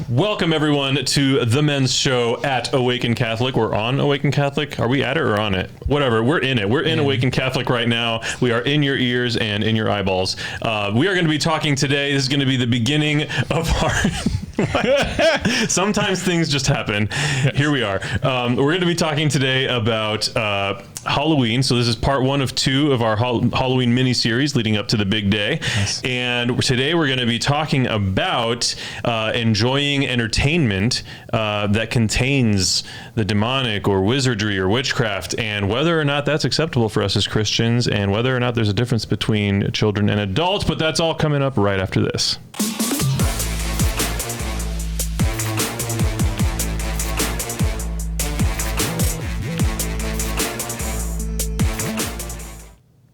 Welcome, everyone, to the men's show at AWAKEN Catholic. We're on AWAKEN Catholic. Are we at it or on it? Whatever. We're in it. We're in AWAKEN Catholic right now. We are in your ears and in your eyeballs. We are going to be talking today. This is going to be the beginning of our... Sometimes things just happen. Here we are. We're going to be talking today about Halloween. So this is part 1 of 2 of our Halloween mini-series leading up to the big day. Nice. And today we're going to be talking about enjoying entertainment that contains the demonic or wizardry or witchcraft, and whether or not that's acceptable for us as Christians, and whether or not there's a difference between children and adults. But that's all coming up right after this.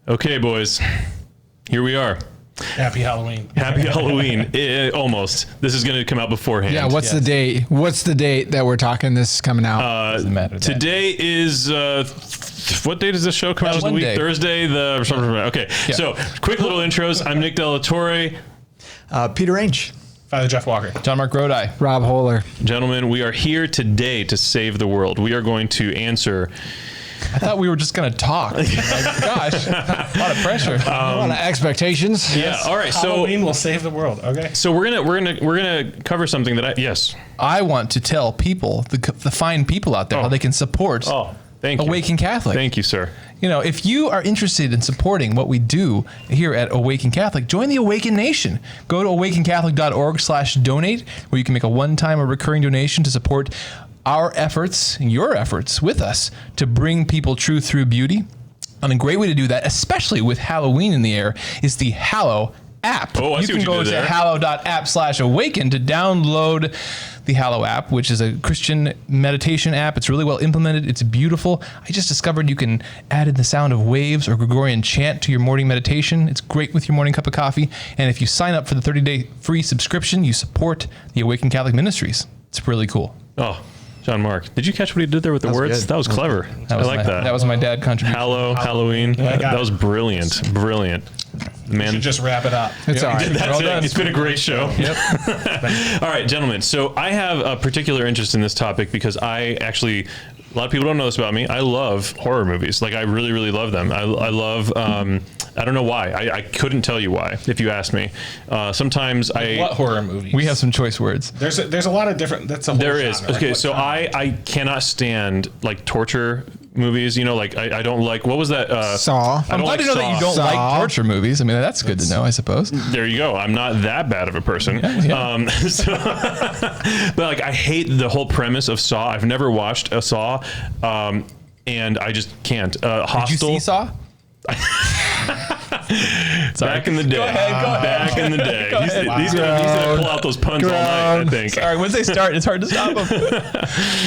Okay, boys, here we are. Happy Halloween. Happy Halloween. Almost. This is going to come out beforehand. Yeah, what's the date? What's the date that we're talking this is coming out? Doesn't matter. Today is, what day does this show come out of the week? Monday. Thursday? Okay, yeah. So quick little intros. I'm Nick Della Torre. Peter Ainge. Father Jeff Walker. John Mark Grodi. Rob Holler. Gentlemen, we are here today to save the world. We are going to answer... I thought we were just going to talk. Like, gosh, a lot of pressure. A lot of expectations. Yeah. All right. Halloween will save the world. Okay. So we're gonna cover something that I want to tell people, the fine people out there, how they can support thank you. AWAKEN Catholic. Thank you, sir. You know, if you are interested in supporting what we do here at AWAKEN Catholic, join the AWAKEN Nation. Go to awakencatholic.org/donate, where you can make a one-time or recurring donation to support our efforts, your efforts with us to bring people truth through beauty. And a great way to do that, especially with Halloween in the air, is the Hallow app. Oh, you can go to hallow.app/awaken to download the Hallow app, which is a Christian meditation app. It's really well implemented. It's beautiful. I just discovered you can add in the sound of waves or Gregorian chant to your morning meditation. It's great with your morning cup of coffee. And if you sign up for the 30-day free subscription, you support the AWAKEN Catholic Ministries. It's really cool. Oh, John Mark, did you catch what he did there with the words? Good. That was clever. I like that. That was my dad contribution. Halloween. That was brilliant. Brilliant. Man, should just wrap it up. It's all right. That's it. It's been a great show. Yep. All right, gentlemen. So I have a particular interest in this topic because a lot of people don't know this about me. I love horror movies. Like, I really, really love them. I love, I don't know why. I couldn't tell you why, if you asked me. Sometimes What horror movies? We have some choice words. There's a lot of different, that's a whole There is. genre. Okay, Like, so I cannot stand, like, torture movies. You know, like, I don't like, what was that? Saw. I I'm don't glad like to know that you don't Saw. like torture movies. I mean, that's good to know, I suppose. There you go. I'm not that bad of a person. Yeah. But like, I hate the whole premise of Saw. I've never watched a Saw, and I just can't. Hostel. Did you see Saw? Back in the day. Go ahead. Back in the day. He's gonna pull out those puns all night, I think. Sorry, once they start, it's hard to stop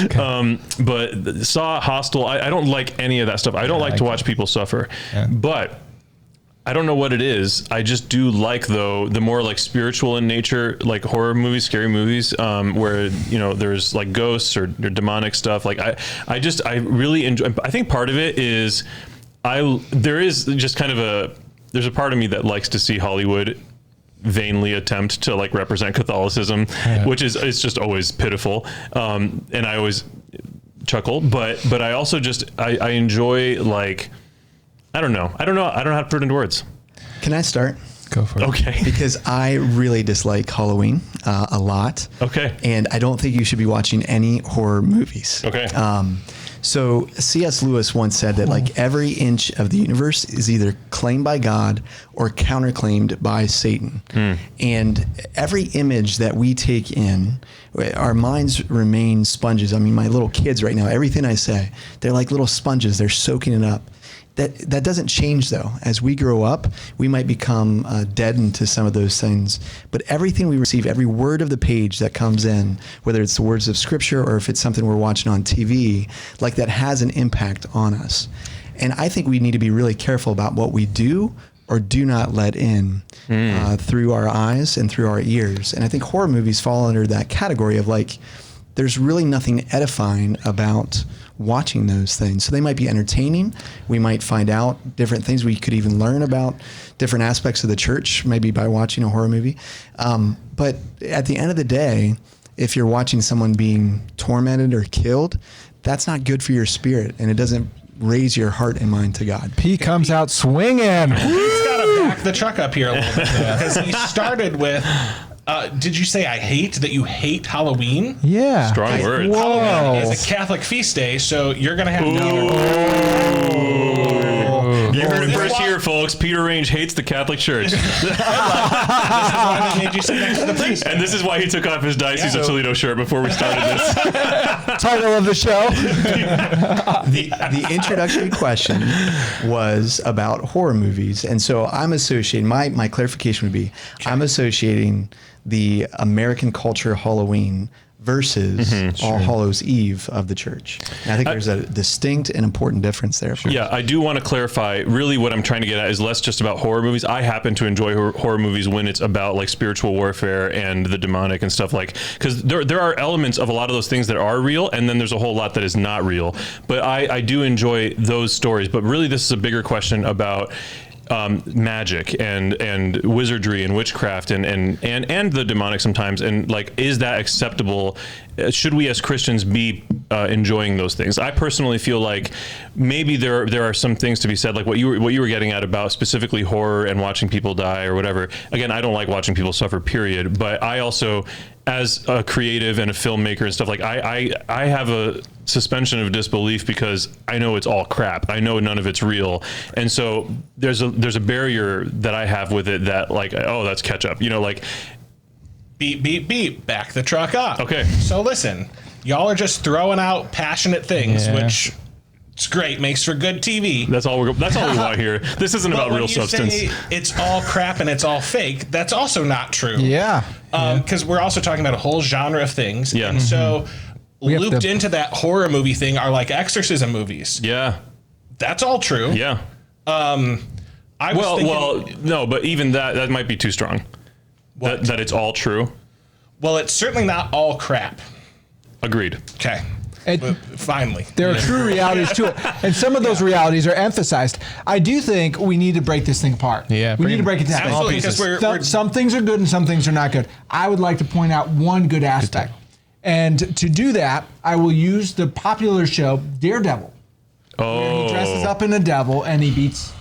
them. But Saw, Hostel, I don't like any of that stuff. I don't like to watch people suffer. Yeah. But I don't know what it is. I just do like, though, the more like spiritual in nature, like horror movies, scary movies, where, you know, there's like ghosts or demonic stuff. Like I really enjoy. I think part of it is there's a part of me that likes to see Hollywood vainly attempt to like represent Catholicism, which is, it's just always pitiful. And I always chuckle, but I also I enjoy, like, I don't know how to put it into words. Can I start? Go for it. Okay. Because I really dislike Halloween a lot. Okay. And I don't think you should be watching any horror movies. Okay. So C.S. Lewis once said that like every inch of the universe is either claimed by God or counterclaimed by Satan. And every image that we take in, our minds remain sponges. I mean, my little kids right now, everything I say, they're like little sponges. They're soaking it up. That doesn't change, though. As we grow up, we might become deadened to some of those things. But everything we receive, every word of the page that comes in, whether it's the words of Scripture or if it's something we're watching on TV, like that has an impact on us. And I think we need to be really careful about what we do or do not let in through our eyes and through our ears. And I think horror movies fall under that category of like, there's really nothing edifying about watching those things. So they might be entertaining. We might find out different things. We could even learn about different aspects of the church, maybe by watching a horror movie. But at the end of the day, if you're watching someone being tormented or killed, that's not good for your spirit, and it doesn't raise your heart and mind to God. He comes out swinging. He's got to back the truck up here a little bit because he started with. Did you say that you hate Halloween? Yeah. Strong words. Whoa. Halloween is a Catholic feast day, so you're gonna have You heard it first here, folks. Peter Range hates the Catholic Church. This is why they made you sit next to the priest. And this is why he took off his Diocese of Toledo shirt before we started this. Title of the show. The introductory question was about horror movies, and so I'm associating my clarification would be I'm associating the American culture Halloween versus All Hallows Eve of the church. And I think there's a distinct and important difference there. Yeah, I do want to clarify. Really, what I'm trying to get at is less just about horror movies. I happen to enjoy horror movies when it's about like spiritual warfare and the demonic and stuff because there are elements of a lot of those things that are real, and then there's a whole lot that is not real. But I do enjoy those stories. But really, this is a bigger question about magic and wizardry and witchcraft and the demonic sometimes, and like, is that acceptable? Should we as Christians be enjoying those things? I personally feel like maybe there are some things to be said, like what you were getting at about specifically horror and watching people die or whatever. Again, I don't like watching people suffer, period. But I also, as a creative and a filmmaker and stuff, like I have a suspension of disbelief because I know it's all crap. I know none of it's real, and so there's a barrier that I have with it that, like, oh, that's catch up. Like, Beep, beep, beep. Back the truck up. Okay. So listen, y'all are just throwing out passionate things, which it's great, makes for good TV. that's all we want here. This isn't about real substance. Say it's all crap and it's all fake, that's also not true. Yeah. Because we're also talking about a whole genre of things. Yeah. And so have looped to- into that horror movie thing are like exorcism movies. Yeah. That's all true. Yeah. I was thinking, No, but even that might be too strong. That it's all true. well, it's certainly not all crap. Agreed. Okay. It- Finally. There are true realities to it, and some of those realities are emphasized. I do think we need to break this thing apart. Yeah, we need to break it down. Absolutely, because Some things are good and some things are not good. I would like to point out one good aspect, and to do that, I will use the popular show Daredevil. Where he dresses up in a devil and he beats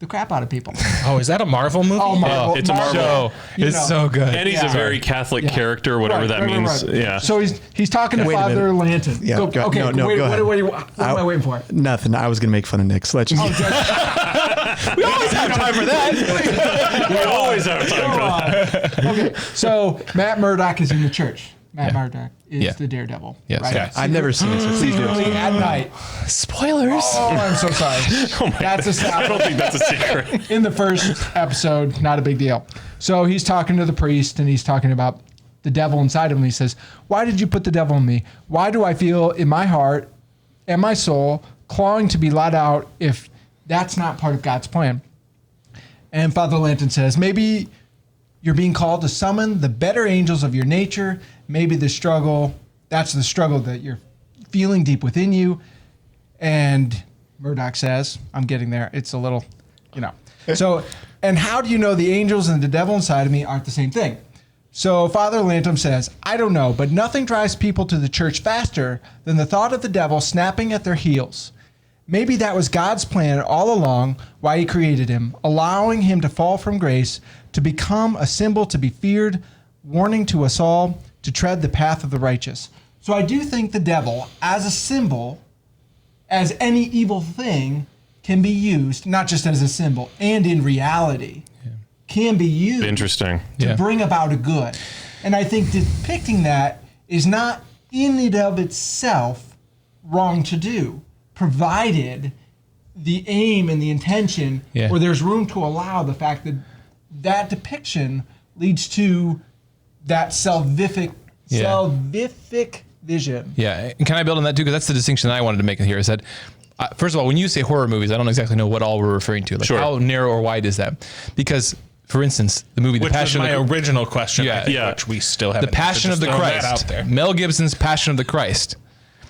the crap out of people. Oh, is that a Marvel movie? Oh, Marvel, it's a Marvel. So it's so good. And he's a very Catholic character, whatever that means. Right. Yeah. So he's talking to Wait a Father Lanton. Yeah, Go, go- okay. no, wait, go ahead. what am I waiting for? Nothing. I was going to make fun of Nick. So let's just. We always have time for that. We always have time for that. Okay, so Matt Murdock is in the church. Matt Murdock is Yeah. the Daredevil. Yes. Right? Okay. I've never seen it, so please do. Secretly at night. Spoilers. Oh, I'm so sorry. That's a I don't think that's a secret. in the first episode, not a big deal. So he's talking to the priest and he's talking about the devil inside him. And he says, why did you put the devil in me? Why do I feel in my heart and my soul clawing to be let out if that's not part of God's plan? And Father Lanton says, maybe you're being called to summon the better angels of your nature. Maybe that's the struggle that you're feeling deep within you. And Murdoch says, I'm getting there. It's a little, So, and how do you know the angels and the devil inside of me aren't the same thing? So Father Lantum says, I don't know, but nothing drives people to the church faster than the thought of the devil snapping at their heels. Maybe that was God's plan all along, why he created him, allowing him to fall from grace, to become a symbol to be feared, warning to us all to tread the path of the righteous. So I do think the devil, as a symbol, as any evil thing, can be used, not just as a symbol, and in reality, can be used Interesting. to bring about a good. And I think depicting that is not in and of itself wrong to do, provided the aim and the intention, or there's room to allow the fact that that depiction leads to that salvific vision. Yeah, and can I build on that too? Because that's the distinction that I wanted to make here. Is that first of all, when you say horror movies, I don't exactly know what all we're referring to. Like, how narrow or wide is that? Because, for instance, the movie Which The Passion was my of the original question, I think, Yeah. which we still have. The Passion of the Christ. Out there. Mel Gibson's Passion of the Christ.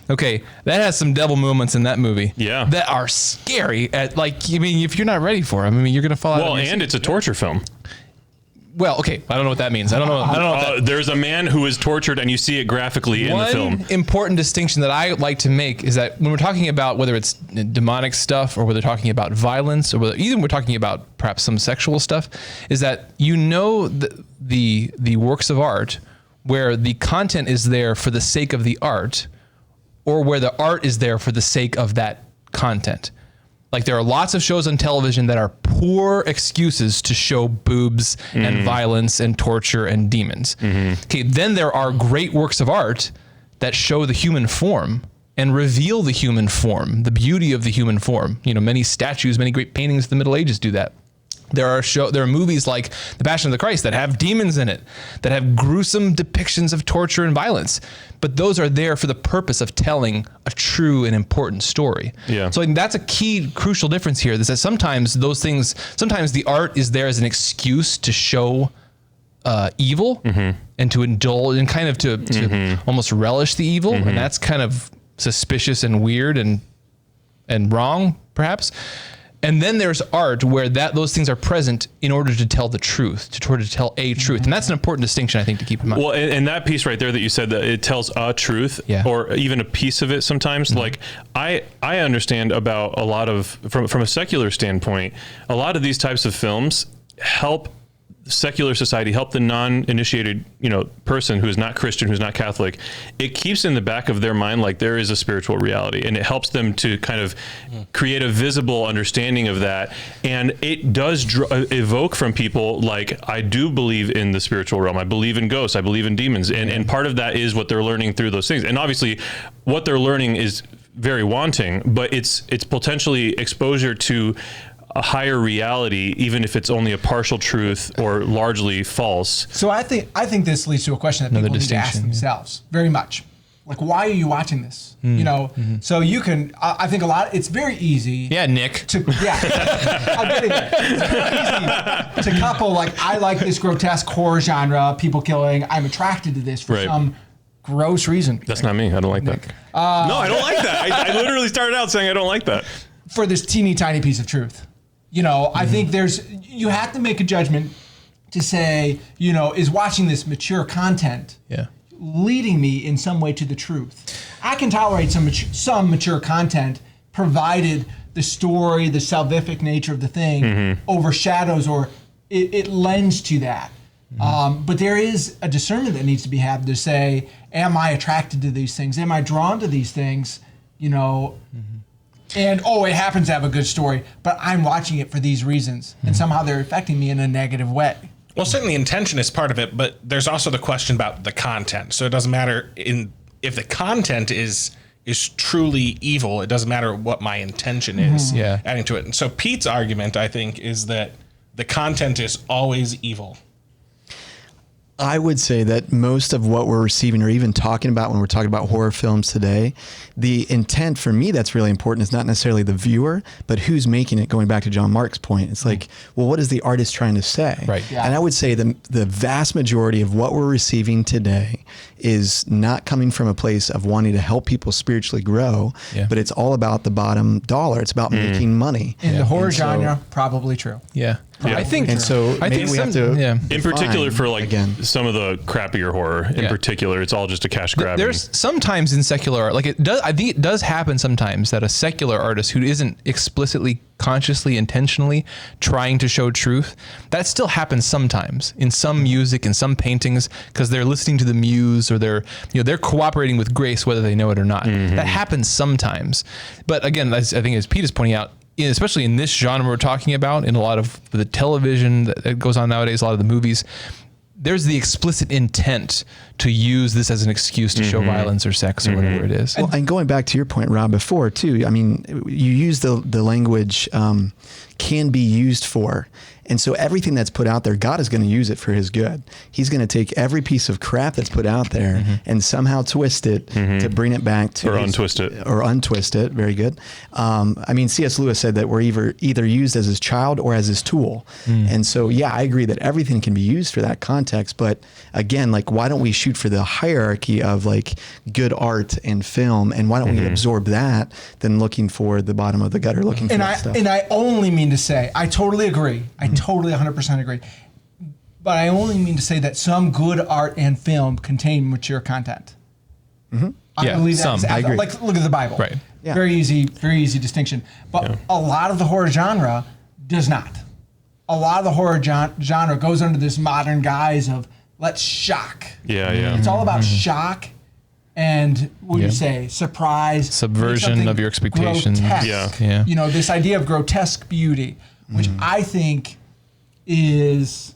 Okay, that has some devil moments in that movie. Yeah. That are scary. If you're not ready for them, you're gonna fall out. Well, of your and seat. it's a torture film. Well, okay, I don't know what that means. I don't know what that There's a man who is tortured, and you see it graphically in the film. One important distinction that I like to make is that when we're talking about whether it's demonic stuff or whether we're talking about violence or whether even we're talking about perhaps some sexual stuff, is that the works of art where the content is there for the sake of the art, or where the art is there for the sake of that content. Like there are lots of shows on television that are poor excuses to show boobs and violence and torture and demons. Okay, then there are great works of art that show the human form and reveal the human form, the beauty of the human form. You know, many statues, many great paintings of the Middle Ages do that. There are movies like The Passion of the Christ that have demons in it, that have gruesome depictions of torture and violence, but those are there for the purpose of telling a true and important story. Yeah. So that's a key, crucial difference here. Is that sometimes the art is there as an excuse to show evil and to indulge and kind of to almost relish the evil, and that's kind of suspicious and weird and wrong, perhaps. And then there's art where those things are present in order to tell the truth, to tell a truth. And that's an important distinction, I think, to keep in mind. Well, and that piece right there that you said, that it tells a truth, or even a piece of it sometimes. Like, I understand about a lot of, from a secular standpoint, a lot of these types of films help secular society, help the non-initiated, person who is not Christian, who's not Catholic. It keeps in the back of their mind like there is a spiritual reality, and it helps them to kind of create a visible understanding of that. And it does evoke from people like, I do believe in the spiritual realm. I believe in ghosts. I believe in demons. And part of that is what they're learning through those things. And obviously what they're learning is very wanting, but it's potentially exposure to a higher reality, even if it's only a partial truth or largely false. So I think this leads to a question that people need to ask themselves very much. Like, why are you watching this? So you can, I think it's very easy. Yeah, Nick. I'm getting there. It's very easy to couple, like, I like this grotesque horror genre, people killing, I'm attracted to this for some gross reason. That's not me. I don't like that. No, I don't like that. I literally started out saying I don't like that. For this teeny tiny piece of truth. I think you have to make a judgment to say, is watching this mature content leading me in some way to the truth? I can tolerate some mature content, provided the story, the salvific nature of the thing overshadows or it lends to that. But there is a discernment that needs to be had to say, am I attracted to these things? Am I drawn to these things? And, it happens to have a good story, but I'm watching it for these reasons, and somehow they're affecting me in a negative way. Well, certainly intention is part of it, but there's also the question about the content. So it doesn't matter if the content is truly evil, it doesn't matter what my intention is adding to it. And so Pete's argument, I think, is that the content is always evil. I would say that most of what we're receiving or even talking about when we're talking about horror films today, the intent for me that's really important is not necessarily the viewer, but who's making it, going back to John Mark's point. It's like, well, what is the artist trying to say? Right. Yeah. And I would say the vast majority of what we're receiving today is not coming from a place of wanting to help people spiritually grow, but it's all about the bottom dollar. It's about making money. In the horror genre, probably true. Yeah. I think, and so maybe we have to, in particular for some of the crappier horror in particular, it's all just a cash grab. There's sometimes in secular art, I think it does happen sometimes that a secular artist who isn't explicitly, consciously, intentionally trying to show truth, that still happens sometimes in some music, in some paintings, because they're listening to the muse or they're cooperating with grace, whether they know it or not. That happens sometimes. But again, I think as Pete is pointing out, especially in this genre we're talking about, in a lot of the television that goes on nowadays, a lot of the movies, there's the explicit intent to use this as an excuse to show violence or sex or whatever it is. Well, and going back to your point, Rob, before too, I mean, you use the language can be used for. And so everything that's put out there, God is going to use it for his good. He's going to take every piece of crap that's put out there and somehow twist it to bring it back to untwist it. Or untwist it. Very good. I mean, C.S. Lewis said that we're either used as his child or as his tool. And so, I agree that everything can be used for that context. But again, like, why don't we shoot for the hierarchy of like good art and film? And why don't we absorb that than looking for the bottom of the gutter, looking for that stuff? And I only mean to say, I totally agree. I totally 100% agree. but I only mean to say that some good art and film contain mature content. I Yeah, believe that some. is I agree. like look at the Bible. Right. Yeah. Very easy distinction. But a lot of the horror genre does not. A lot of the horror genre goes under this modern guise of let's shock. Yeah, yeah. It's all about shock and what do Yeah. you say? Surprise, Subversion something of your expectations. grotesque. Yeah. Yeah. You know, this idea of grotesque beauty, which I think is,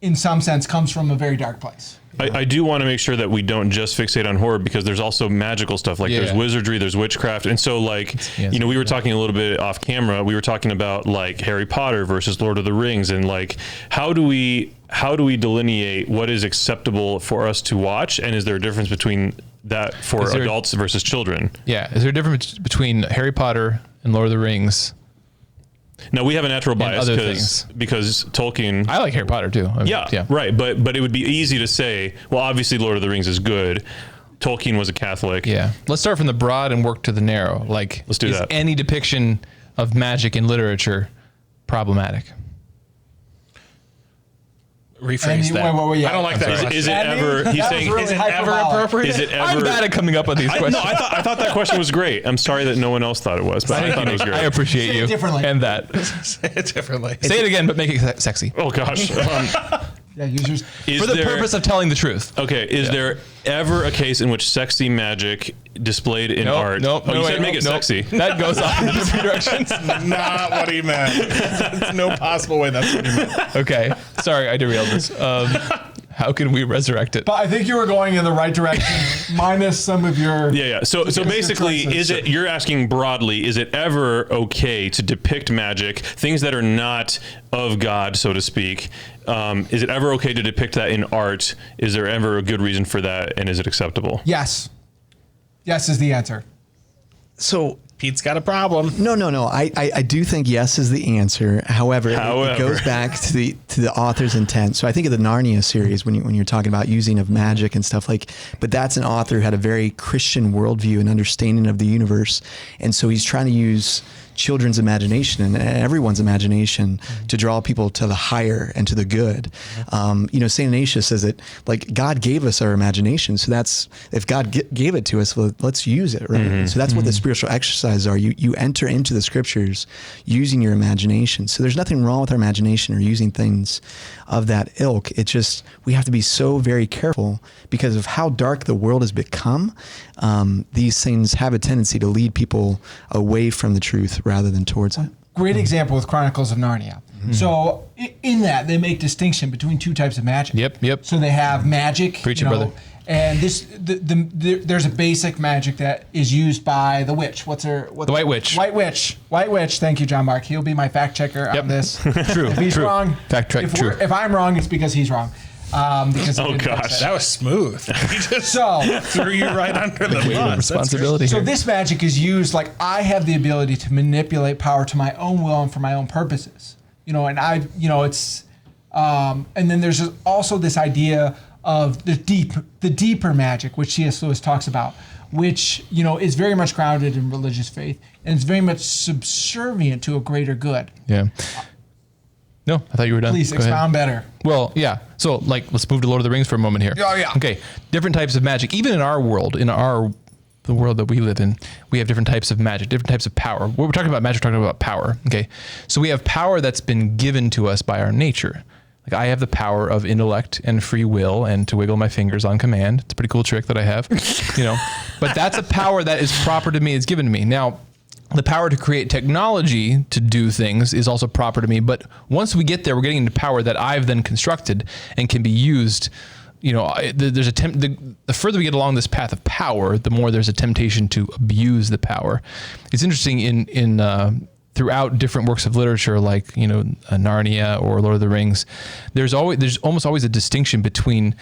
in some sense, comes from a very dark place. I do want to make sure that we don't just fixate on horror, because there's also magical stuff. Like there's Yeah. wisiardry, there's witchcraft. And so like, we were talking a little bit off camera, we were talking about like Harry Potter versus Lord of the Rings. And like, how do we delineate what is acceptable for us to watch? And is there a difference between that for adults versus children? Yeah. Is there a difference between Harry Potter and Lord of the Rings? Now we have a natural bias other because Tolkien. I like Harry Potter too. I mean, Yeah, right. But it would be easy to say, well, obviously Lord of the Rings is good. Tolkien was a Catholic. Yeah. Let's start from the broad and work to the narrow. Like, Let's do is that. any depiction of magic in literature problematic? Rephrase that. yeah. I don't like that. question. Is it ever? He's saying, really Is it ever hyperbolic. appropriate? is it I'm ever? bad at coming up with these questions. No, I thought that question was great. I'm sorry that no one else thought it was, but I thought it was great. I appreciate Say it you. differently. And that. Say it differently. Say it again, but make it sexy. Oh gosh. Yeah, users. Is For the there- purpose of telling the truth. Okay, is there ever a case in which sexy magic displayed in art? You said make it sexy. That goes off in different directions. Not what he meant. There's no possible way that's what he meant. Okay. Sorry, I derailed this. How can we resurrect it? But I think you were going in the right direction, minus some of your. Yeah. So basically, you're asking broadly, is it ever okay to depict magic, things that are not of God, so to speak? Is it ever okay to depict that in art? Is there ever a good reason for that, and is it acceptable? Yes. Yes is the answer. So Pete's got a problem. no. I do think yes is the answer. However, it goes back to the author's intent. So I think of the Narnia series when you're talking about using of magic and stuff like, but that's an author who had a very Christian worldview and understanding of the universe, and so he's trying to use children's imagination and everyone's imagination to draw people to the higher and to the good. Saint Ignatius says that like God gave us our imagination. So that's, if God gave it to us, well, let's use it. Right. So that's what the spiritual exercises are. You enter into the scriptures using your imagination. So there's nothing wrong with our imagination or using things of that ilk. It's just, we have to be so very careful because of how dark the world has become. These things have a tendency to lead people away from the truth rather than towards it. Great example with Chronicles of Narnia. So in that, they make distinction between two types of magic. Yep. So they have magic. Preach it, brother. And there's a basic magic that is used by the witch. The White Witch. White Witch. Thank you, John Mark. He'll be my fact checker on this. True. If he's wrong, Fact check. True. If I'm wrong, it's because he's wrong. Because Oh gosh. That was smooth. He just So threw you right under the Weight of bus. responsibility So here. this magic is used like I have the ability to manipulate power to my own will and for my own purposes. And it's and then there's also this idea of the deeper magic, which C.S. Lewis talks about, which is very much grounded in religious faith and it's very much subservient to a greater good. Yeah. No, I thought you were done. Please Go ahead. expound better. Well, yeah. So, let's move to Lord of the Rings for a moment here. Oh, yeah. Okay. Different types of magic. Even in our world, the world that we live in, we have different types of magic, different types of power. When we're talking about magic, we're talking about power. Okay. So we have power that's been given to us by our nature. Like I have the power of intellect and free will and to wiggle my fingers on command. It's a pretty cool trick that I have, but that's a power that is proper to me. It's given to me. Now, the power to create technology to do things is also proper to me. But once we get there, we're getting into power that I've then constructed and can be used. There's the further we get along this path of power, the more there's a temptation to abuse the power. It's interesting in throughout different works of literature, like Narnia or Lord of the Rings. There's almost always a distinction between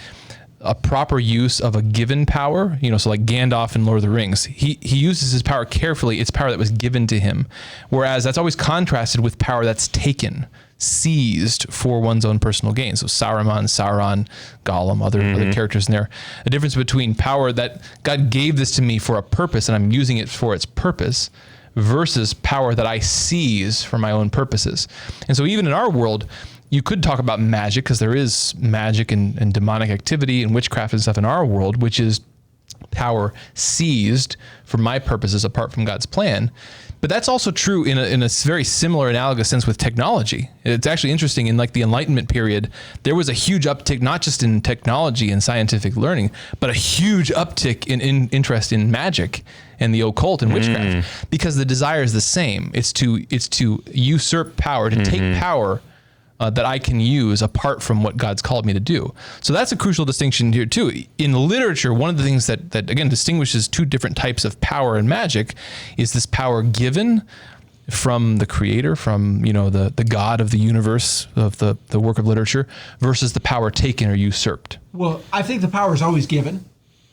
a proper use of a given power, so like Gandalf in Lord of the Rings, he uses his power carefully. It's power that was given to him. Whereas that's always contrasted with power that's taken, seized for one's own personal gain. So Sauron, Gollum, other characters in there. A difference between power that God gave this to me for a purpose and I'm using it for its purpose versus power that I seize for my own purposes. And so even in our world, you could talk about magic, because there is magic and demonic activity and witchcraft and stuff in our world, which is power seized for my purposes apart from God's plan. But that's also true in a very similar analogous sense with technology. It's actually interesting, in like the Enlightenment period, there was a huge uptick, not just in technology and scientific learning, but a huge uptick in interest in magic and the occult and witchcraft, because the desire is the same. It's to usurp power, to take power that I can use apart from what God's called me to do. So that's a crucial distinction here too. In literature, one of the things that again distinguishes two different types of power and magic is this power given from the creator, from, you know, the God of the universe, of the work of literature, versus the power taken or usurped. Well, I think the power is always given.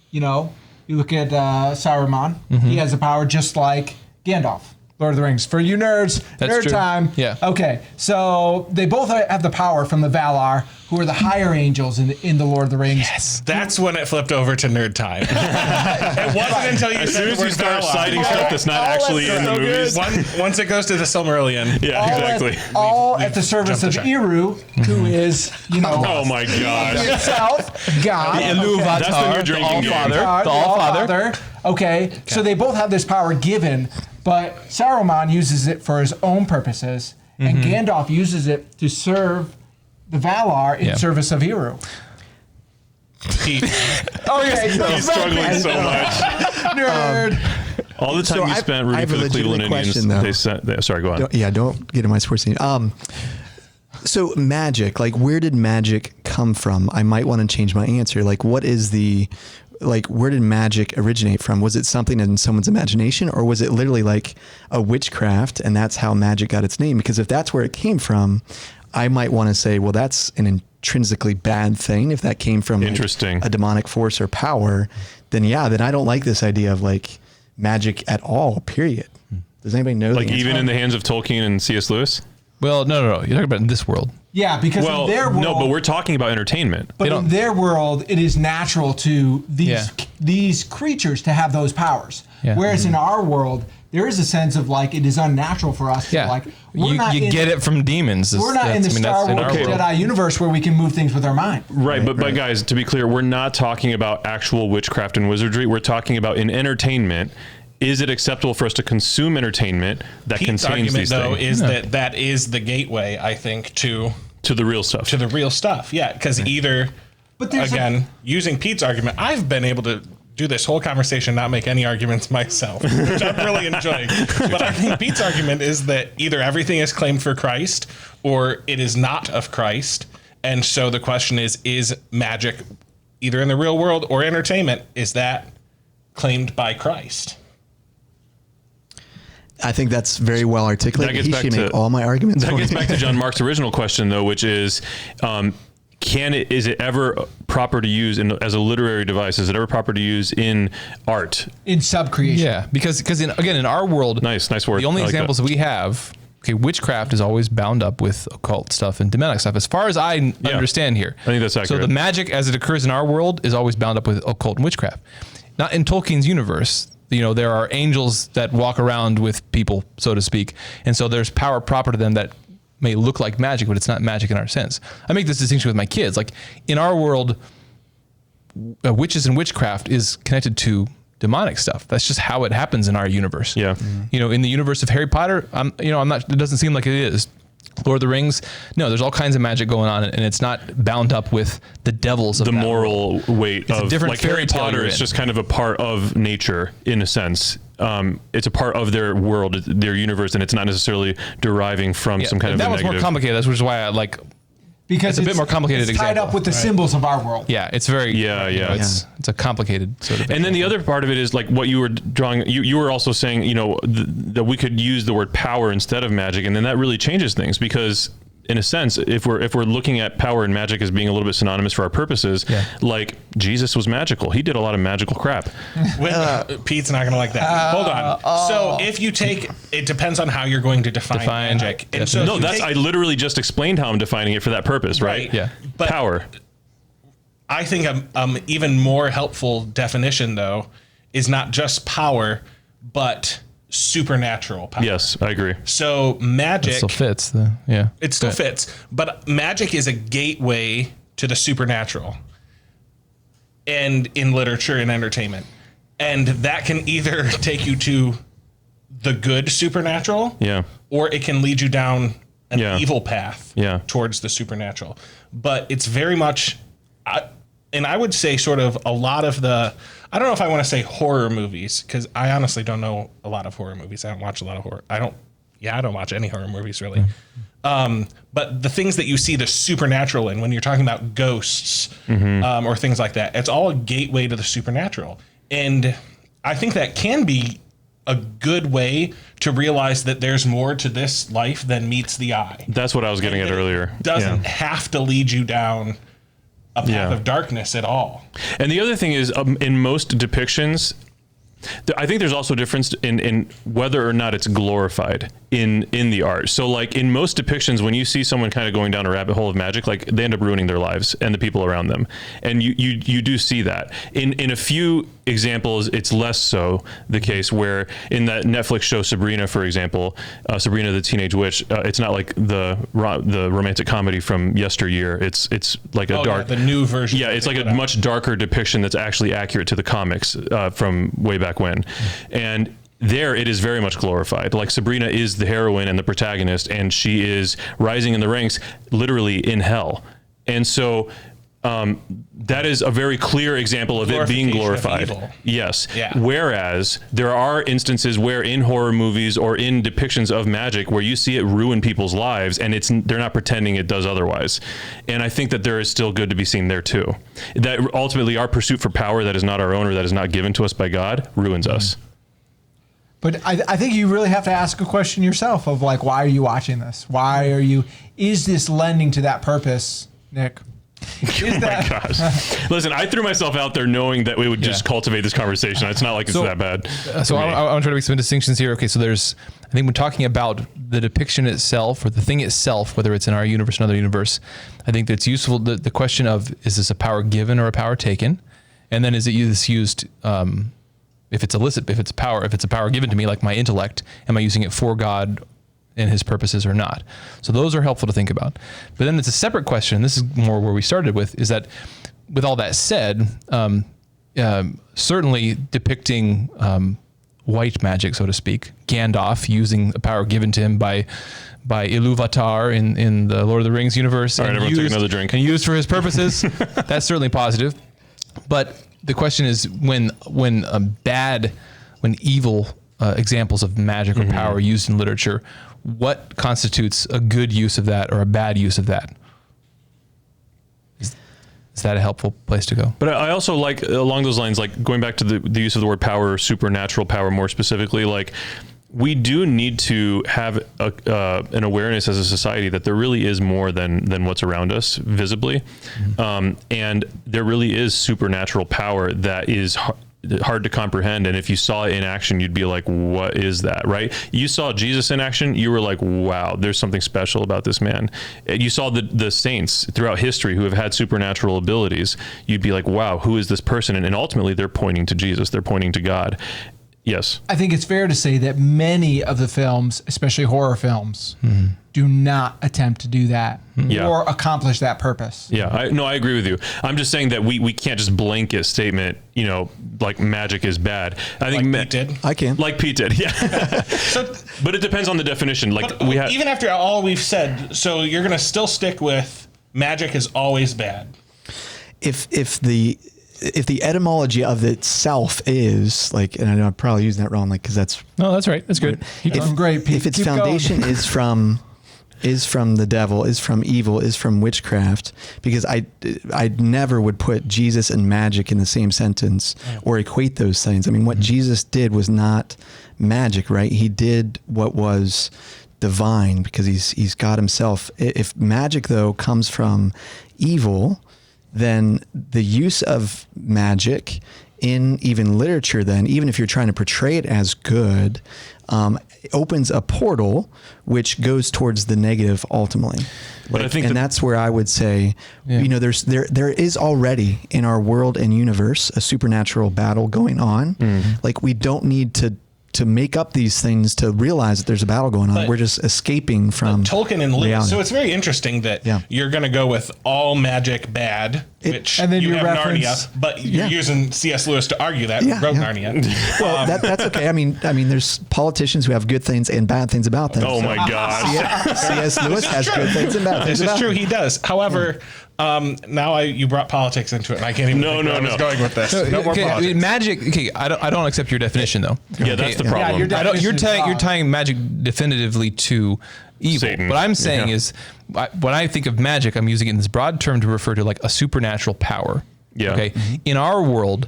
You know, you look at Saruman, he has the power just like Gandalf. Lord of the Rings. For you nerds, That's nerd true. time. Yeah. Okay, so they both have the power from the Valar, who are the higher angels in the Lord of the Rings. Yes. That's when it flipped over to nerd time. It wasn't until you As said soon the as you word start Valar. citing stuff that's not actually in the movies. Once it goes to the Silmarillion. Yeah, exactly. All at the service of jumped the Eru, who is, you know, Oh my gosh. itself, God. The Iluvatar, That's the new drinking game. All-Father. God, The All-Father. Okay, so they both have this power given, but Saruman uses it for his own purposes, and Gandalf uses it to serve the Valar in service of Eru. Pete, Okay, so He's struggling so much. nerd. All the time So you I- spent I rooting have for a the Cleveland legitimate Indians, question, though. sorry, go on. Don't get in my sports team. So magic, like, where did magic come from? I might want to change my answer. Like, where did magic originate from? Was it something in someone's imagination, or was it literally like a witchcraft, and that's how magic got its name? Because if that's where it came from, I might want to say, well, that's an intrinsically bad thing. If that came from Interesting. a demonic force or power, then I don't like this idea of like magic at all, period. Does anybody know? Like the answer? even in the hands of Tolkien and C.S. Lewis? Well, no. You're talking about in this world. Yeah, because Well, in their world, no, but we're talking about entertainment. but they in don't- their world, it is natural to these creatures to have those powers. Yeah. Whereas in our world, there is a sense of like it is unnatural for us. Yeah. To, like we're not You in, get it from demons. We're not in the Star Wars our world. Jedi universe where we can move things with our mind. Right, but guys, to be clear, we're not talking about actual witchcraft and wizardry. We're talking about in entertainment. Is it acceptable for us to consume entertainment that Pete's contains argument, these though, things? is that is the gateway, I think, to To the real stuff. the real stuff. Yeah, because either, But there's again, using Pete's argument, I've been able to do this whole conversation, not make any arguments myself, which I'm really enjoying. But I think Pete's argument is that either everything is claimed for Christ or it is not of Christ. And so the question is magic, either in the real world or entertainment, is that claimed by Christ? I think that's very well articulated. That gets He back should to- make all my arguments. That for gets me. back to John Mark's original question, though, which is, is it ever proper to use as a literary device? Is it ever proper to use in art? in subcreation. Yeah, because in our world, Nice word. the only I like examples that we have, witchcraft is always bound up with occult stuff and demonic stuff, as far as I understand here. I think that's So accurate. the magic as it occurs in our world is always bound up with occult and witchcraft. Not in Tolkien's universe. There are angels that walk around with people, so to speak, and so there's power proper to them that may look like magic, but it's not magic in our sense. I make this distinction with my kids. Like in our world, witches and witchcraft is connected to demonic stuff. That's just how it happens in our universe. Yeah. In the universe of Harry Potter, I'm not, it doesn't seem like it is. Lord of the Rings, no, there's all kinds of magic going on, and it's not bound up with the devils of the that moral world. weight It's a of different like fairy Harry tale Potter you're is in. just kind of a part of nature in a sense. It's a part of their world, their universe, and it's not necessarily deriving from some kind of that a one's more negative. complicated. That's which is why I like. Because It's a bit more complicated It's tied example. up with the symbols of our world. Yeah, it's very. Yeah. It's a complicated sort of. And then the other part of it is like what you were drawing. You were also saying, that we could use the word power instead of magic, and then that really changes things because, in a sense, if we're looking at power and magic as being a little bit synonymous for our purposes, like Jesus was magical. He did a lot of magical crap. Pete's not going to like that. Hold on. So if you take, it depends on how you're going to define magic. And so if No, you I literally just explained how I'm defining it for that purpose, right? Yeah. But Power. I think even more helpful definition, though, is not just power, but supernatural power. Yes, I agree. So magic It still fits. It still fits, but magic is a gateway to the supernatural, and in literature and entertainment, and that can either take you to the good supernatural, or it can lead you down an evil path, towards the supernatural. But it's very much, and I would say sort of a lot of the, I don't know if I want to say horror movies, because I honestly don't know a lot of horror movies. I don't watch a lot of horror. I don't watch any horror movies really. But the things that you see the supernatural in, when you're talking about ghosts, or things like that, it's all a gateway to the supernatural. And I think that can be a good way to realize that there's more to this life than meets the eye. That's what I was getting at earlier. It doesn't have to lead you down a path of darkness at all. And the other thing is, in most depictions, I think there's also a difference in whether or not it's glorified in the art. So like in most depictions, when you see someone kind of going down a rabbit hole of magic, like they end up ruining their lives and the people around them. And you do see that. In a few examples, it's less so the case, where in that Netflix show Sabrina, for example, Sabrina the Teenage Witch, it's not like the romantic comedy from yesteryear. It's like a dark, the new version. Yeah, it's like a much darker depiction that's actually accurate to the comics from way back when. And there it is very much glorified. Like Sabrina is the heroine and the protagonist, and she is rising in the ranks literally in hell. And so that is a very clear example of it being glorified. Yes. Yeah. Whereas there are instances where in horror movies or in depictions of magic where you see it ruin people's lives, and they're not pretending it does otherwise. And I think that there is still good to be seen there too. That ultimately our pursuit for power that is not our own or that is not given to us by God ruins us. But I think you really have to ask a question yourself of like, why are you watching this? Is this lending to that purpose, Nick? Oh my gosh. Listen, I threw myself out there knowing that we would just cultivate this conversation. It's not like it's that bad. So I want to try to make some distinctions here. Okay, so I think when talking about the depiction itself or the thing itself, whether it's in our universe or another universe, I think that's useful. The question of, is this a power given or a power taken? And then is it used, if it's illicit, if it's a power given to me, like my intellect, am I using it for God and his purposes or not? So those are helpful to think about. But then it's a separate question. This is more where we started with, is that with all that said, certainly depicting white magic, so to speak, Gandalf using a power given to him by Ilúvatar in the Lord of the Rings universe, all right, everyone take another drink, and used for his purposes, that's certainly positive. But the question is, when evil examples of magic or power are used in literature, what constitutes a good use of that or a bad use of that? Is that a helpful place to go? But I also like, along those lines, like going back to the use of the word power, or supernatural power more specifically, like we do need to have an awareness as a society that there really is more than what's around us visibly. And there really is supernatural power that is hard to comprehend. And if you saw it in action, you'd be like, what is that, right? You saw Jesus in action, you were like, wow, there's something special about this man. You saw the saints throughout history who have had supernatural abilities. You'd be like, wow, who is this person? And ultimately they're pointing to Jesus. They're pointing to God. Yes. I think it's fair to say that many of the films, especially horror films, do not attempt to do that or accomplish that purpose. Yeah, I agree with you. I'm just saying that we can't just blanket statement, like magic is bad. I think Pete did. I can. Like Pete did, yeah. But it depends on the definition. Like even after all we've said, so you're going to still stick with magic is always bad. If the etymology of itself is like, and I know I'm probably using that wrong, like, because that's right. That's good. Great, Pete. If its foundation is from the devil, is from evil, is from witchcraft, because I never would put Jesus and magic in the same sentence or equate those things. I mean, what Jesus did was not magic, right? He did what was divine because he's God himself. If magic though comes from evil, then the use of magic in even literature, then even if you're trying to portray it as good, opens a portal which goes towards the negative ultimately. But I think that's where I would say, there is already in our world and universe a supernatural battle going on. Like we don't need to to make up these things to realize that there's a battle going on. But- We're just escaping from Tolkien and Lewis. reality. So it's very interesting that you're going to go with all magic bad, which and then you you have reference- Narnia, but you're Yeah. using C.S. Lewis to argue that who wrote Narnia. Well, that's okay. I mean, there's politicians who have good things and bad things about them. Oh my gosh. C.S. Lewis has good things and bad things This is about true. him. He does. However, now you brought politics into it, and I can't even think where I was going with this. No more Okay, politics. magic. Okay, I don't accept your definition though. Yeah, that's the problem. your You're definition is tying magic definitively to evil. Satan. What I'm saying Yeah. is, when I think of magic, I'm using it in this broad term to refer to like a supernatural power. Yeah. Okay. In our world,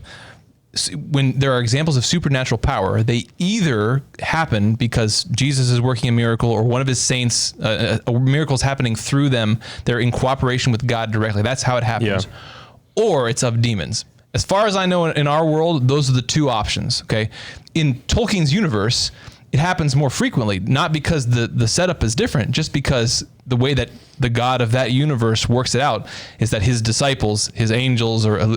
when there are examples of supernatural power, they either happen because Jesus is working a miracle or one of his saints, a miracle is happening through them. They're in cooperation with God directly. That's how it happens. Yeah. Or it's of demons. As far as I know, in our world, those are the two options. Okay. In Tolkien's universe, it happens more frequently, not because the setup is different, just because the way that the God of that universe works it out is that his disciples, his angels, or the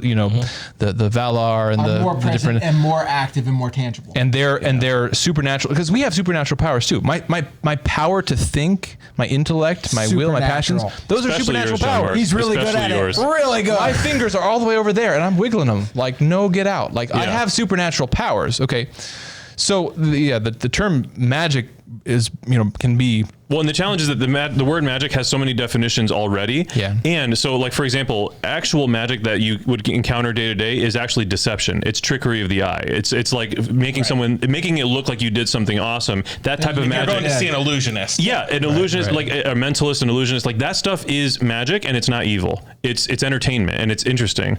Valar and are more the present different and more active and more tangible. and they're supernatural, because we have supernatural powers too. My power to think, my intellect, my will, my passions, Supernatural. those are Especially supernatural yours, John Mark. powers. He's really good Especially at yours. it. Really good. My fingers are all the way over there, and I'm wiggling them like no get out. Like I Yeah. have supernatural powers. Okay, so the term magic is can be Well, and the challenge is that the word magic has so many definitions already. Yeah. And so, like, for example, actual magic that you would encounter day to day is actually deception. It's trickery of the eye. It's like making it look like you did something awesome. That type of You're magic. going to see an illusionist. Yeah, an illusionist, like a mentalist, an illusionist, like that stuff is magic, and it's not evil. It's entertainment, and it's interesting.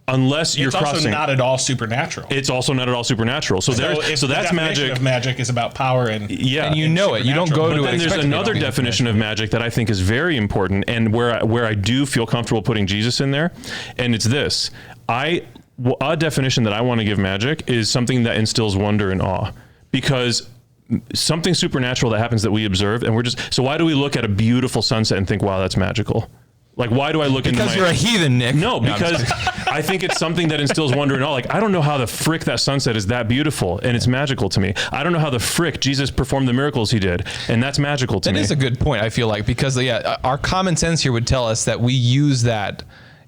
Unless you're It's also crossing. not at all supernatural. It's also not at all supernatural. So if that's the definition magic. of magic is about power and Yeah, and you know it. You don't go supernatural. to But it. then there's expecting it another to be definition of magic that I think is very important, and where I do feel comfortable putting Jesus in there, and it's this: a definition that I want to give magic is something that instills wonder and awe, because something supernatural that happens that we observe, and so why do we look at a beautiful sunset and think, wow, that's magical? Like, why do I look because into you're a heathen, Nick. No, I'm just because kidding. I think it's something that instills wonder and awe. Like, I don't know how the frick that sunset is that beautiful, and it's magical to me. I don't know how the frick Jesus performed the miracles he did, and that's magical to me. That is a good point, I feel like, because our common sense here would tell us that we use that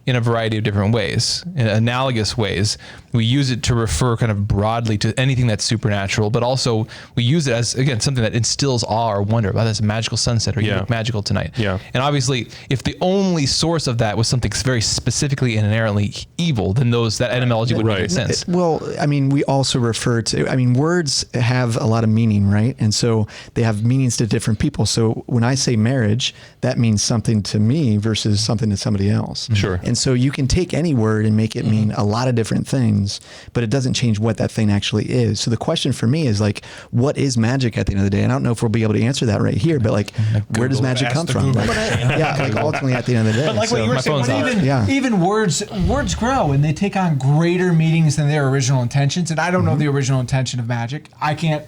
in a variety of different ways, in analogous ways. We use it to refer kind of broadly to anything that's supernatural, but also we use it as, again, something that instills awe or wonder about this magical sunset, or you look magical tonight. Yeah. And obviously, if the only source of that was something very specifically and inherently evil, then that etymology wouldn't make sense. Well, I mean, we also refer to, words have a lot of meaning, right? And so they have meanings to different people. So when I say marriage, that means something to me versus something to somebody else. Sure. And so you can take any word and make it mean a lot of different things, but it doesn't change what that thing actually is. So the question for me is, like, what is magic at the end of the day? And I don't know if we'll be able to answer that right here, but like, where does magic Ask come the from? Google Like, machine. like ultimately at the end of the day. But like what you were my saying, phone's off. Even words grow and they take on greater meanings than their original intentions. And I don't know the original intention of magic. I can't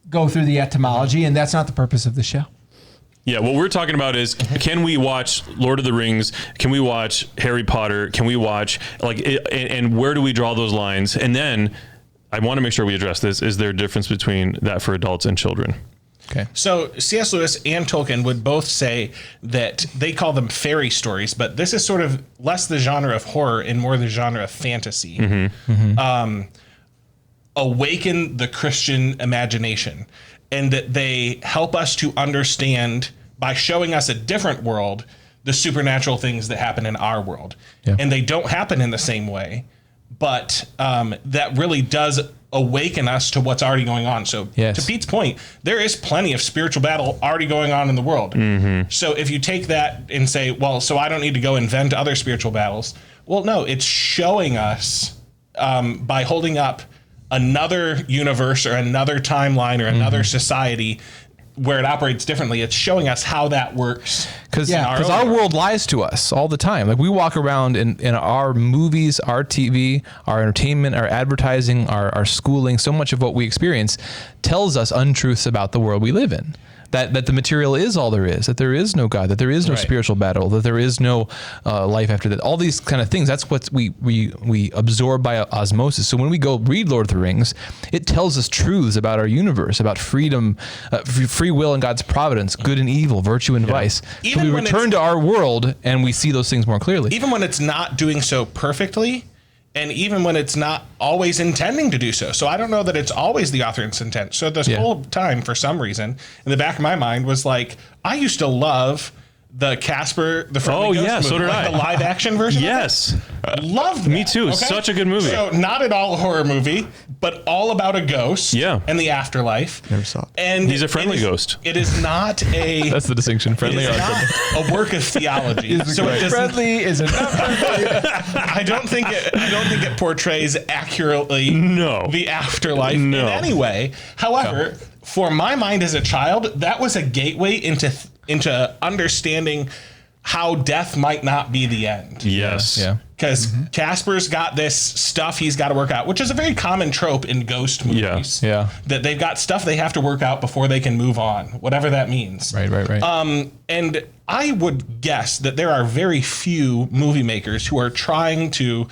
go through the etymology, and that's not the purpose of the show. Yeah, what we're talking about is, can we watch Lord of the Rings? Can we watch Harry Potter? Can we watch, and where do we draw those lines? And then I want to make sure we address this. Is there a difference between that for adults and children? Okay. So C.S. Lewis and Tolkien would both say that they call them fairy stories, but this is sort of less the genre of horror and more the genre of fantasy. Awaken the Christian imagination, and that they help us to understand by showing us a different world the supernatural things that happen in our world. Yeah. And they don't happen in the same way, but that really does awaken us to what's already going on. So Yes. to Pete's point, there is plenty of spiritual battle already going on in the world. So if you take that and say, well, so I don't need to go invent other spiritual battles. Well, no, it's showing us by holding up another universe or another timeline or another society where it operates differently. It's showing us how that works. Because in our own world lies to us all the time. Like, we walk around in our movies, our TV, our entertainment, our advertising, our schooling, so much of what we experience tells us untruths about the world we live in. that the material is all there is, that there is no God, that there is no spiritual battle, that there is no life after that. All these kind of things, that's what we absorb by osmosis. So when we go read Lord of the Rings, it tells us truths about our universe, about freedom, free will and God's providence, good and evil, virtue and vice. Even so we when return to our world and we see those things more clearly. Even when it's not doing so perfectly, and even when it's not always intending to do so. So I don't know that it's always the author's intent. So this whole time, for some reason, in the back of my mind was like, I used to love the Casper, the Friendly Ghost movie, so did I. the live action version. Yes. Loved that. Me too. Such a good movie. So not at all a horror movie, but all about a ghost and the afterlife. Never saw it. And he's a friendly ghost. It is not a That's the distinction. Friendly it or is unfriendly. not a work of theology. So it doesn't, Friendly is it not friendly? I don't think it portrays accurately the afterlife in any way. However, for my mind as a child, that was a gateway into understanding how death might not be the end. Yes. Yeah. Because Casper's got this stuff he's got to work out, which is a very common trope in ghost movies. Yeah. That they've got stuff they have to work out before they can move on, whatever that means. Right. And I would guess that there are very few movie makers who are trying to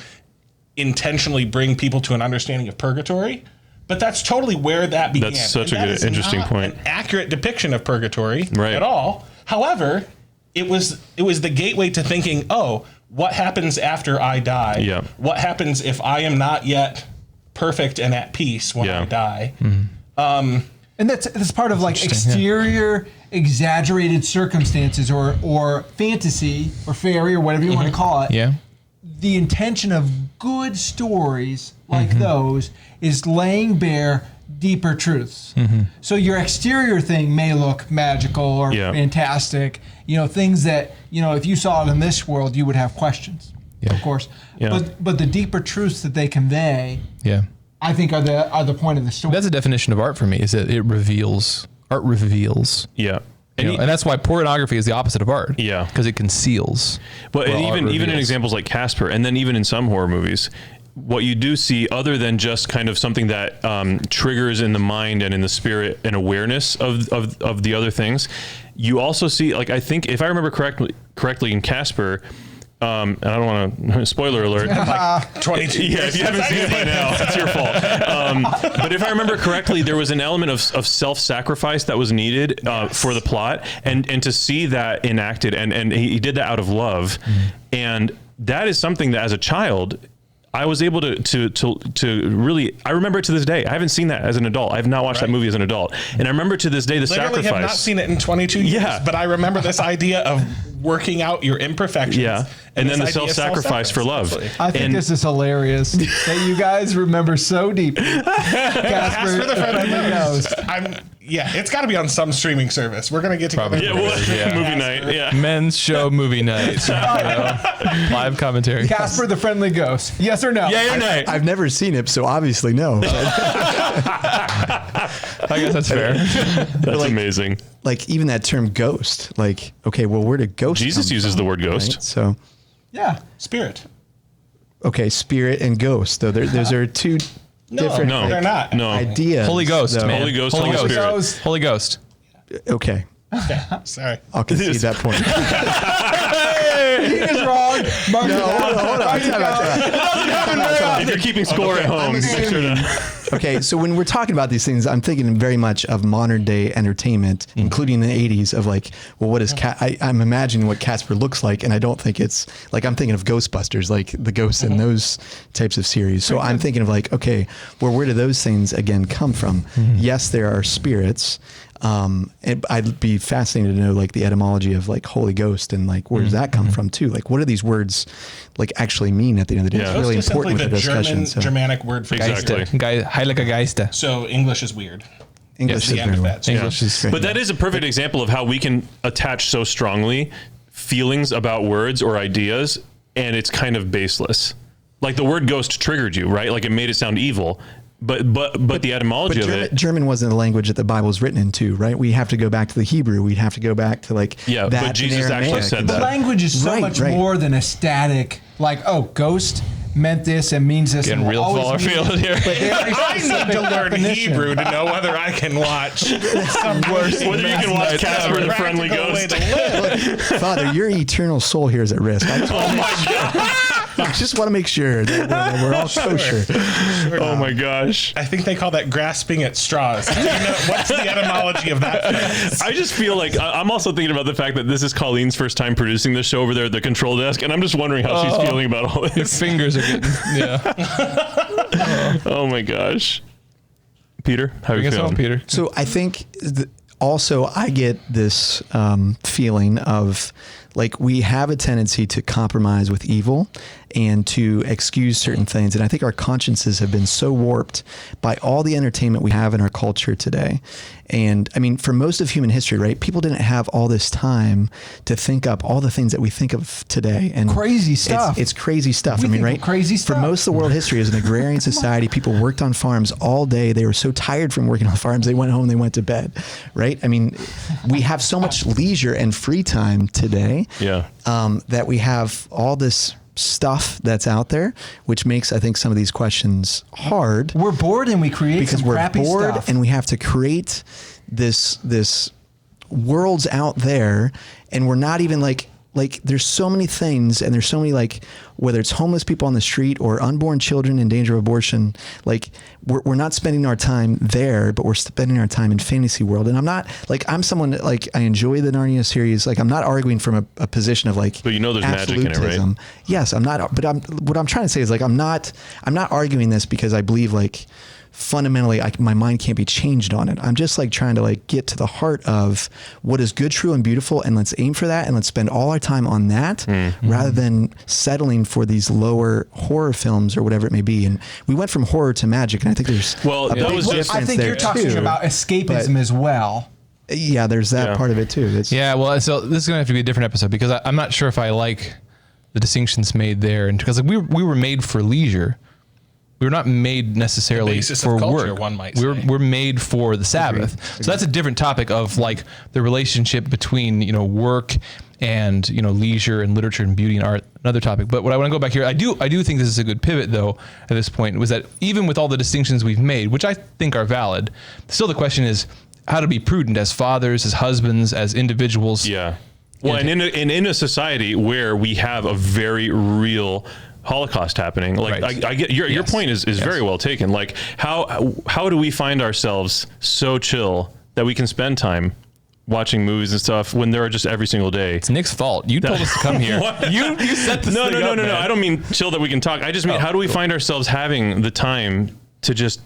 intentionally bring people to an understanding of purgatory. But that's totally where that began. That's such and a good, interesting not point. An accurate depiction of purgatory Right. at all. However, it was the gateway to thinking, oh, what happens after I die? Yeah. What happens if I am not yet perfect and at peace when I die? And that's part of like exterior exaggerated circumstances or fantasy or fairy or whatever you want to call it. Yeah. The intention of good stories like those is laying bare deeper truths. So your exterior thing may look magical or fantastic, things that, if you saw it in this world, you would have questions, of course. Yeah. But the deeper truths that they convey, I think are the point of the story. That's a definition of art for me, is that it reveals. Art reveals. Yeah. And that's why pornography is the opposite of art. Yeah. Because it conceals. But Well, even in reveals. examples like Casper, and then even in some horror movies, what you do see, other than just kind of something that triggers in the mind and in the spirit an awareness of the other things, you also see, like, I think if I remember correctly in Casper, and I don't want to spoiler alert. Like 22 Yeah, if you haven't seen it by now, it's your fault. But if I remember correctly, there was an element of self-sacrifice that was needed for the plot, and to see that enacted, and he did that out of love, and that is something that as a child I was able to really, I remember it to this day. I haven't seen that as an adult. I have not watched that movie as an adult. And I remember to this day the Literally sacrifice. have not seen it in 22 years, but I remember this idea of working out your imperfections. Yeah. And then the this idea of self-sacrifice for love. Absolutely. I think this is hilarious that you guys remember so deeply. Casper the Friendly Ghost. It's got to be on some streaming service. We're going to get together. Movie night. Yeah. Men's show movie night. Live commentary. Casper the Friendly Ghost. Yes or no? Yeah or nay? I've never seen it, so obviously no. I guess that's fair. That's amazing. Like even that term ghost, like, okay, well, where did ghost Jesus come uses from, the word ghost. right? So, Yeah. Spirit. okay, spirit and ghost, though those are two different No, They're not. No. ideas. Holy Ghost, though. man. Holy Ghost, Holy Holy Ghost. Spirit. Holy Ghost. Okay, Sorry. I'll concede that point. He is wrong. Mark it down. Hold on. If you're keeping score at home, make sure to. Okay, so when we're talking about these things, I'm thinking very much of modern day entertainment, including the 80s, of like, well, what is I'm imagining what Casper looks like, and I don't think it's like, I'm thinking of Ghostbusters, like the ghosts in those types of series. So I'm thinking of like, okay, well, where do those things again come from? Yes, there are spirits. And I'd be fascinated to know like the etymology of like Holy Ghost and like where does that come from too? Like what do these words like actually mean at the end of the day? Yeah. It's really It's just important simply with the discussion. So Germanic word for Exactly. spirit. Heilige Geister. So English is weird. English The is end very of well. that. So English is But that is a perfect example of how we can attach so strongly feelings about words or ideas, and it's kind of baseless. Like the word ghost triggered you, right? Like it made it sound evil. But the etymology of it. German wasn't the language that the Bible was written into, right? We have to go back to the Hebrew. We'd have to go back to like Yeah, that but Jesus in actually Aramaic. said The that. language is so much Right. more than a static, like, oh, ghost. meant this and means this. Getting and real always baller mean field it. here. I need to learn definition. Hebrew to know whether I can watch some worse. Whether you can watch Casper the Friendly Ghost. Father, your eternal soul here is at risk. I just want to make sure that we're all kosher. Oh my gosh. I think they call that grasping at straws. Do you know, what's the etymology of that phrase? I just feel like I'm also thinking about the fact that this is Colleen's first time producing this show over there at the control desk, and I'm just wondering how she's feeling about all Your this. fingers are getting, Oh my gosh. Peter, how are Bring you us feeling? home, Peter. So I think also I get this feeling of like we have a tendency to compromise with evil and to excuse certain things. And I think our consciences have been so warped by all the entertainment we have in our culture today. And I mean, for most of human history, right, people didn't have all this time to think up all the things that we think of today. And Crazy stuff. It's crazy stuff. We I mean, think of right? crazy For stuff. most of the world history, as an agrarian society, people worked on farms all day. They were so tired from working on farms, they went home, they went to bed, right? I mean, we have so much leisure and free time today. Yeah. That we have all this stuff that's out there, which makes, I think, some of these questions hard We're bored and we create because some we're crappy bored stuff. and we have to create this worlds out there, and we're not even like there's so many things, and there's so many, like, whether it's homeless people on the street or unborn children in danger of abortion, like we're not spending our time there, but we're spending our time in fantasy world. And I'm not like, I'm someone that, like, I enjoy the Narnia series. Like, I'm not arguing from a position of like, But you know there's magic in it, right? absolutism. Yes, I'm not, but what I'm trying to say is, like, I'm not arguing this because I believe, like, fundamentally my mind can't be changed on it. I'm just like trying to like get to the heart of what is good, true, and beautiful, and let's aim for that, and let's spend all our time on that rather than settling for these lower horror films or whatever it may be. And we went from horror to magic, and I think there's Well, a that big was just- I difference think there you're talking too. about escapism as well. Yeah, there's that Yeah. part of it too. It's, Yeah, well, so this is going to have to be a different episode because I'm not sure if I like the distinctions made there. And because like we were made for leisure. We were not made necessarily basis for of culture, work. one might We're say. we're made for the Sabbath. So that's a different topic of like the relationship between, work and, leisure and literature and beauty and art, another topic. But what I want to go back here, I do think this is a good pivot though at this point, was that even with all the distinctions we've made, which I think are valid, still the question is how to be prudent as fathers, as husbands, as individuals. Yeah. Well, and in a society where we have a very real Holocaust happening, like Right. I get your point is very well taken. Like how do we find ourselves so chill that we can spend time watching movies and stuff when there are just every single day? It's Nick's fault. You told us to come here. You set this No. thing up, man. I don't mean chill that we can talk. I just mean how do we find ourselves having the time to just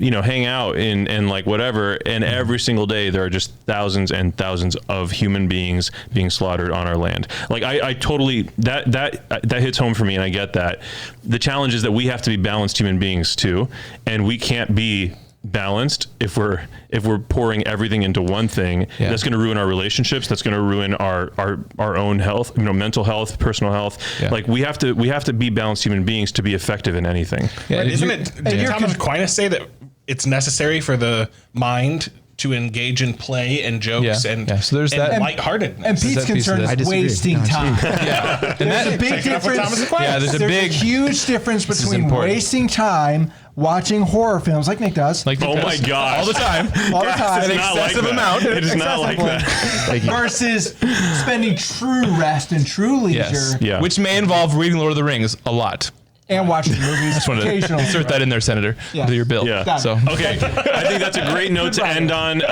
hang out and like whatever, and every single day there are just thousands and thousands of human beings being slaughtered on our land. Like I totally that hits home for me, and I get that. The challenge is that we have to be balanced human beings too, and we can't be balanced if we're pouring everything into one thing. Yeah. That's going to ruin our relationships, that's going to ruin our own health, mental health, personal health. Yeah. Like we have to be balanced human beings to be effective in anything. Yeah, Right, isn't you- it? Did Thomas Aquinas say that it's necessary for the mind to engage in play and jokes Yeah, and, yeah. So there's and that. lightheartedness? And Pete's that piece of concern that? I is disagree. wasting No, time. Yeah. And There's a that, big Picking up what Thomas difference. Aquinas. Yeah, there's a There's big- a huge difference is between important. wasting time watching horror films like Nick does, like Oh my gosh. all the time. all the time, It's not like excessive that. amount. It is not like that. Thank you. versus spending true rest and true leisure Yes. Yeah. Which may involve reading Lord of the Rings a lot. and watching movies Just wanted to occasionally. insert that in there, Senator, Yeah. to your bill. Yeah. Done. So Okay, I think that's a great note to end on.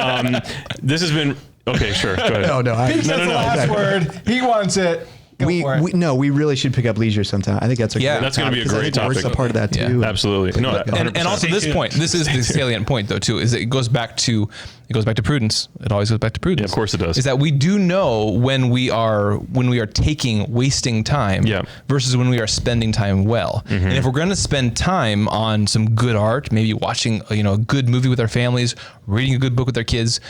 This has been okay. Sure, go ahead. No, Pete says the last word. He wants it. Go for it. We really should pick up leisure sometime. I think that's a Yeah. great That's gonna be a topic, 'cause I great think work's topic. a part of that Yeah. too. Absolutely. No, and also this tuned. point, this is the salient point though too, is it goes back to prudence. It always goes back to prudence. Yeah, of course it does. Is that we do know when we are wasting time Yeah. versus when we are spending time well. And if we're going to spend time on some good art, maybe watching a good movie with our families, reading a good book with our kids,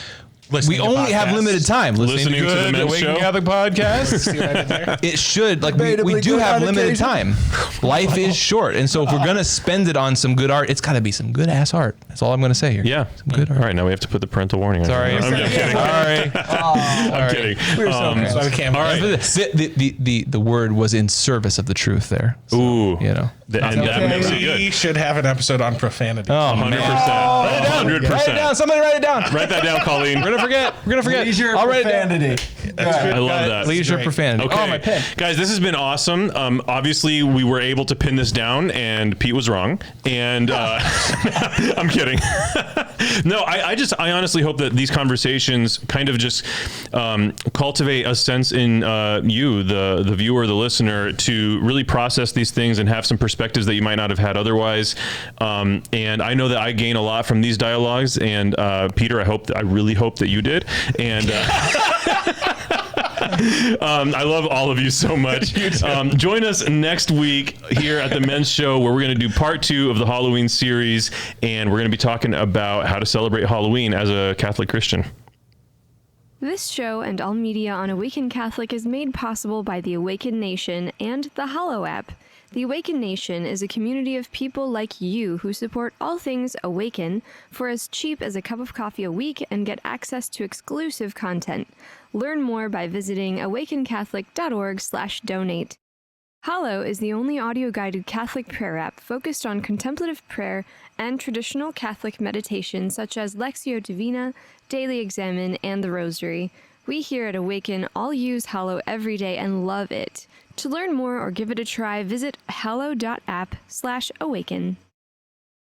We only have limited time. Listening to the men's Awaken show. Catholic podcast. See what I did there? It should, we Debatably do good have on limited occasion. time. Life is short. And so if we're going to spend it on some good art, it's got to be some good ass art. That's all I'm going to say here. Yeah. Some good art. All right, now we have to put the parental warning on. Sorry. I'm just kidding. Sorry. I'm kidding. So we can't. all right. The word was in service of the truth there. So, Ooh. you know. And that makes it We good. should have an episode on profanity. Oh, 100%. man. 100%. Write it down. Somebody write it down. Write that down, Colleen. We're gonna forget. Leisure I'll write it down. profanity. I love that. Leisure great. profanity. Okay, Oh, my pen. guys, this has been awesome. Obviously, we were able to pin this down, and Pete was wrong. And I'm kidding. No, I honestly hope that these conversations kind of just cultivate a sense in you, the viewer, the listener, to really process these things and have some perspectives that you might not have had otherwise. And I know that I gain a lot from these dialogues. And Peter, I really hope that you did. And I love all of you so much. Join us next week here at the Men's Show, where we're going to do part 2 of the Halloween series, and we're going to be talking about how to celebrate Halloween as a Catholic Christian. This show and all media on Awaken Catholic is made possible by the Awaken Nation and the Hallow app. The Awaken Nation is a community of people like you who support all things Awaken for as cheap as a cup of coffee a week and get access to exclusive content. Learn more by visiting awakencatholic.org/donate. Hallow is the only audio-guided Catholic prayer app focused on contemplative prayer and traditional Catholic meditation such as Lectio Divina, Daily Examen, and the Rosary. We here at Awaken all use Hallow every day and love it. To learn more or give it a try, visit hallow.app/awaken.